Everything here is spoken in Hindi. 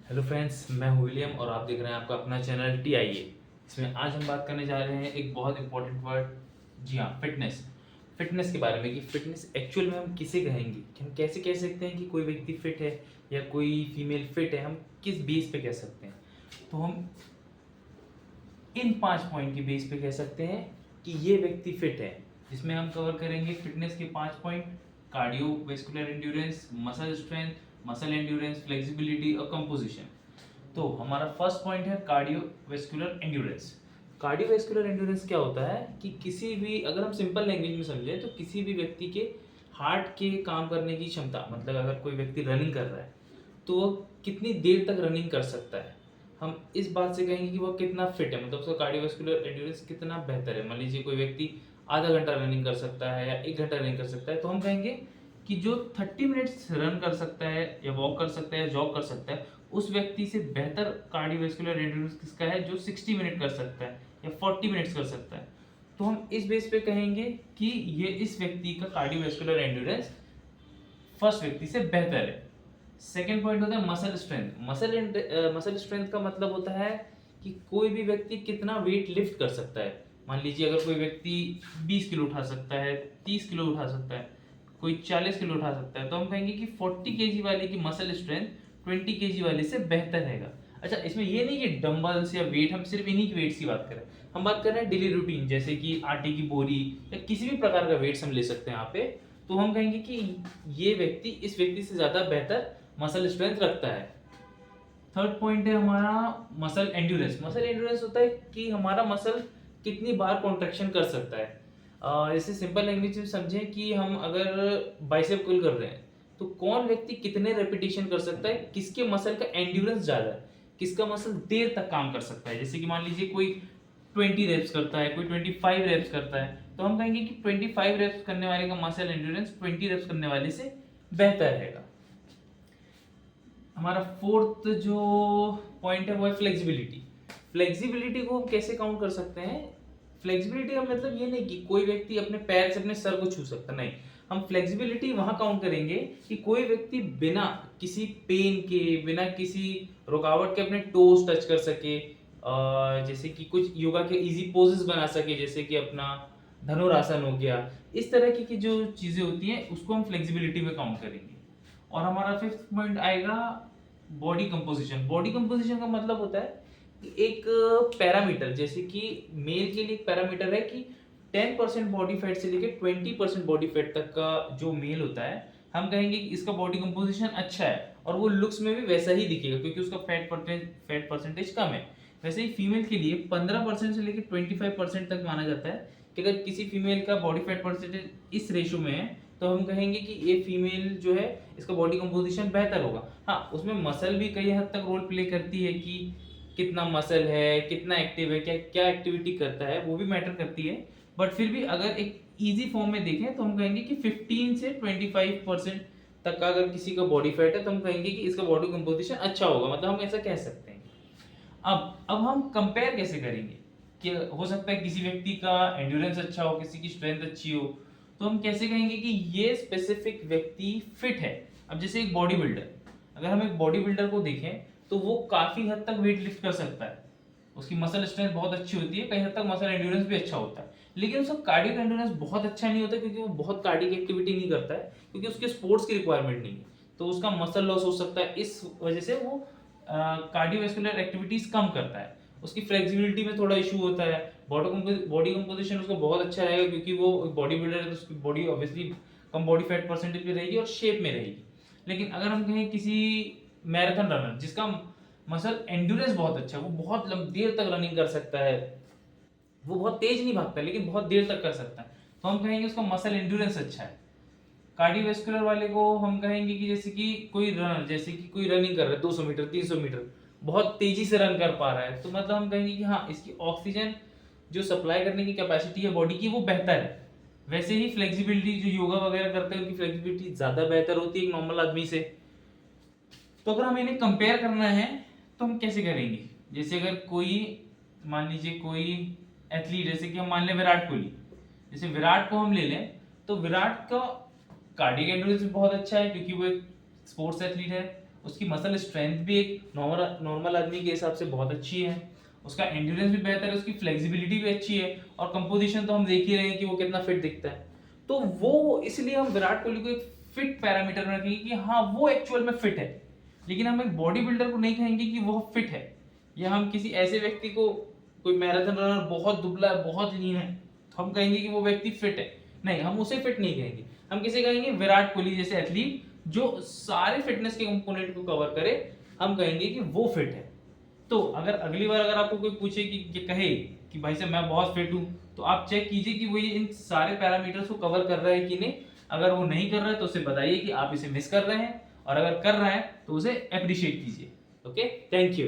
हेलो फ्रेंड्स, मैं हूँ विलियम और आप देख रहे हैं आपका अपना चैनल TIA। इसमें आज हम बात करने जा रहे हैं एक बहुत इंपॉर्टेंट वर्ड, जी हाँ, फिटनेस। फिटनेस के बारे में कि फिटनेस एक्चुअल में हम किसे कहेंगे, कि हम कैसे कह सकते हैं कि कोई व्यक्ति फिट है या कोई फीमेल फिट है, हम किस बेस पे कह सकते हैं। तो हम इन 5 पॉइंट के बेस पे कह सकते हैं कि ये व्यक्ति फिट है, जिसमें हम कवर करेंगे फिटनेस के 5 point: cardiovascular endurance, muscle strength, muscle endurance, flexibility और कंपोजिशन। तो हमारा फर्स्ट पॉइंट है कार्डियोवैस्कुलर एंड्योरेंस। कार्डियोवैस्कुलर एंड्योरेंस क्या होता है कि किसी भी, अगर हम सिंपल लैंग्वेज में समझें तो किसी भी व्यक्ति के हार्ट के काम करने की क्षमता, मतलब अगर कोई व्यक्ति रनिंग कर रहा है तो वो कितनी देर तक रनिंग कर सकता है, हम इस बात से कहेंगे कि वो कितना फिट है, मतलब उसका कार्डियोवैस्कुलर एंड्योरेंस कितना बेहतर है। मान लीजिए कोई व्यक्ति आधा घंटा रनिंग कर सकता है या 1 घंटा रनिंग कर सकता है, तो हम कहेंगे कि जो 30 मिनट्स रन कर सकता है या वॉक कर सकता है या जॉग कर सकता है, उस व्यक्ति से बेहतर कार्डियोवैस्कुलर एंड्योरेंस किसका है, जो 60 मिनट कर सकता है या 40 मिनट्स कर सकता है। तो हम इस बेस पे कहेंगे कि ये इस व्यक्ति का कार्डियोवैस्कुलर एंड्योरेंस फर्स्ट व्यक्ति से बेहतर है। सेकेंड पॉइंट होता है मसल स्ट्रेंथ। मसल स्ट्रेंथ का मतलब होता है कि कोई भी व्यक्ति कितना वेट लिफ्ट कर सकता है। मान लीजिए अगर कोई व्यक्ति 20 किलो उठा सकता है, 30 किलो उठा सकता है, कोई 40 किलो उठा सकता है, तो हम कहेंगे कि 40 kg वाले की मसल स्ट्रेंथ 20 kg वाले से बेहतर रहेगा। अच्छा, इसमें ये नहीं कि डंबल्स या वेट, हम सिर्फ इन्हीं की वेट्स की बात करें, हम बात कर रहे हैं डेली रूटीन, जैसे कि आटे की बोरी या किसी भी प्रकार का वेट्स हम ले सकते हैं यहाँ पे। तो हम कहेंगे कि ये व्यक्ति इस व्यक्ति से ज़्यादा बेहतर मसल स्ट्रेंथ रखता है। थर्ड पॉइंट है हमारा मसल एंड्योरेंस। मसल एंड्योरेंस होता है कि हमारा मसल कितनी बार कॉन्ट्रैक्शन कर सकता है। जैसे सिंपल लैंग्वेज में समझें कि हम अगर बाइसेप कर्ल कर रहे हैं तो कौन व्यक्ति कितने रेपिटेशन कर सकता है, किसके मसल का एंड्योरेंस ज़्यादा है, किसका मसल देर तक काम कर सकता है। जैसे कि मान लीजिए कोई 20 रेप्स करता है, कोई 25 रेप्स करता है, तो हम कहेंगे कि 25 रेप्स करने वाले का मसल एंड्योरेंस 20 रेप्स करने वाले से बेहतर रहेगा। हमारा फोर्थ जो पॉइंट है वो है फ्लेक्सिबिलिटी। फ्लेक्सिबिलिटी को हम कैसे काउंट कर सकते हैं? फ्लेक्सिबिलिटी का मतलब ये नहीं कि कोई व्यक्ति अपने पैर से अपने सर को छू सकता, नहीं। हम फ्लेक्सिबिलिटी वहां काउंट करेंगे कि कोई व्यक्ति बिना किसी पेन के, बिना किसी रुकावट के अपने टोज टच कर सके, जैसे कि कुछ योगा के इजी पोजेस बना सके, जैसे कि अपना धनुरासन हो गया। इस तरह की जो चीजें होती हैं उसको हम फ्लेक्सिबिलिटी में काउंट करेंगे। और हमारा फिफ्थ पॉइंट आएगा बॉडी कंपोजिशन। बॉडी कंपोजिशन का मतलब होता है कि एक पैरामीटर, जैसे कि मेल के लिए एक पैरामीटर है कि 10% बॉडी फैट से लेकर 20% बॉडी फैट तक का जो मेल होता है, हम कहेंगे कि इसका बॉडी कंपोजिशन अच्छा है और वो लुक्स में भी वैसा ही दिखेगा क्योंकि उसका फैट परसेंटेज कम है। वैसे ही फीमेल के लिए 15% से लेकर 25% तक माना जाता है कि अगर किसी फीमेल का बॉडी फैट परसेंटेज इस रेशो में है तो हम कहेंगे कि ये फीमेल जो है इसका बॉडी कंपोजिशन बेहतर होगा। हाँ, उसमें मसल भी कई हद तक रोल प्ले करती है कि कितना मसल है, कितना एक्टिव है, क्या क्या एक्टिविटी करता है, वो भी मैटर करती है। बट फिर भी अगर एक इजी फॉर्म में देखें तो हम कहेंगे कि 15 से 25% तक का अगर किसी का बॉडी फैट है तो हम कहेंगे कि इसका बॉडी कंपोजिशन अच्छा होगा, मतलब हम ऐसा कह सकते हैं। अब हम कंपेयर कैसे करेंगे कि हो सकता है किसी व्यक्ति का एंड्योरेंस अच्छा हो, किसी की स्ट्रेंथ अच्छी हो, तो हम कैसे कहेंगे कि ये स्पेसिफिक व्यक्ति फिट है। अब जैसे एक बॉडी बिल्डर, अगर हम एक बॉडी बिल्डर को देखें तो वो काफी हद तक वेट लिफ्ट कर सकता है, उसकी मसल स्ट्रेंथ बहुत अच्छी होती है, कई हद तक मसल एंड्योरेंस भी अच्छा होता है, लेकिन उसका कार्डियक एंड्योरेंस बहुत अच्छा नहीं होता क्योंकि वो बहुत कार्डियक एक्टिविटी नहीं करता है, क्योंकि उसके स्पोर्ट्स की रिक्वायरमेंट नहीं है, तो उसका मसल लॉस हो सकता है। इस वजह से वो कार्डियोवैस्कुलर एक्टिविटीज कम करता है। उसकी फ्लेक्सिबिलिटी में थोड़ा इशू होता है। बॉडी कंपोजिशन उसका बहुत अच्छा रहेगा क्योंकि वो बॉडी बिल्डर है तो उसकी बॉडी ऑब्वियसली कम बॉडी फैट परसेंटेज में रहेगी और शेप में रहेगी। लेकिन अगर हम कहें किसी मैराथन रनर जिसका मसल एंड्योरेंस बहुत अच्छा है, वो बहुत देर तक रनिंग कर सकता है, वो बहुत तेज नहीं भागता लेकिन बहुत देर तक कर सकता है, तो हम कहेंगे उसका मसल एंड्योरेंस अच्छा है। कार्डियोवैस्कुलर वाले को हम कहेंगे कि जैसे कि कोई रनर, जैसे कि कोई रनिंग कर रहा है 200 मीटर 300 मीटर, बहुत तेजी से रन कर पा रहा है, तो मतलब हम कहेंगे कि हाँ, इसकी ऑक्सीजन जो सप्लाई करने की कैपेसिटी है बॉडी की वो बेहतर है। वैसे ही फ्लेक्सिबिलिटी, जो योगा वगैरह करते हैं उनकी फ्लेक्सिबिलिटी ज़्यादा बेहतर होती है एक नॉर्मल आदमी से। तो अगर हमें इन्हें कंपेयर करना है तो हम कैसे करेंगे? जैसे अगर कोई, मान लीजिए कोई एथलीट, जैसे कि हम मान लें विराट कोहली, जैसे विराट को हम ले लें तो विराट का कार्डियक एंड्योरेंस भी बहुत अच्छा है क्योंकि वो एक स्पोर्ट्स एथलीट है, उसकी मसल स्ट्रेंथ भी एक नॉर्मल आदमी के हिसाब से बहुत अच्छी है, उसका एंड्योरेंस भी बेहतर है, उसकी फ्लेक्सिबिलिटी भी अच्छी है, और कंपोजिशन तो हम देख ही रहे हैं कि वो कितना फिट दिखता है। तो वो इसलिए हम विराट कोहली को एक फिट पैरामीटर में रखेंगे कि हाँ वो एक्चुअल में फिट है, लेकिन हम एक बॉडी बिल्डर को नहीं कहेंगे कि वो फिट है, या हम किसी ऐसे व्यक्ति को, कोई मैराथन रनर बहुत दुबला है, बहुत लीन है, तो हम कहेंगे कि वो व्यक्ति फिट है। नहीं, हम उसे फिट नहीं कहेंगे, हम किसे कहेंगे, विराट कोहली जैसे एथलीट जो सारे फिटनेस के कंपोनेंट को कवर करे, हम कहेंगे कि वो फिट है। तो अगर अगली बार अगर आपको कोई पूछे कि ये कहे कि भाई साहब मैं बहुत फिट हूँ, तो आप चेक कीजिए कि वो ये इन सारे पैरामीटर्स को कवर कर रहा है कि नहीं। अगर वो नहीं कर रहा है तो उसे बताइए कि आप इसे मिस कर रहे हैं, और अगर कर रहा है तो उसे अप्रिशिएट कीजिए। Okay, thank you.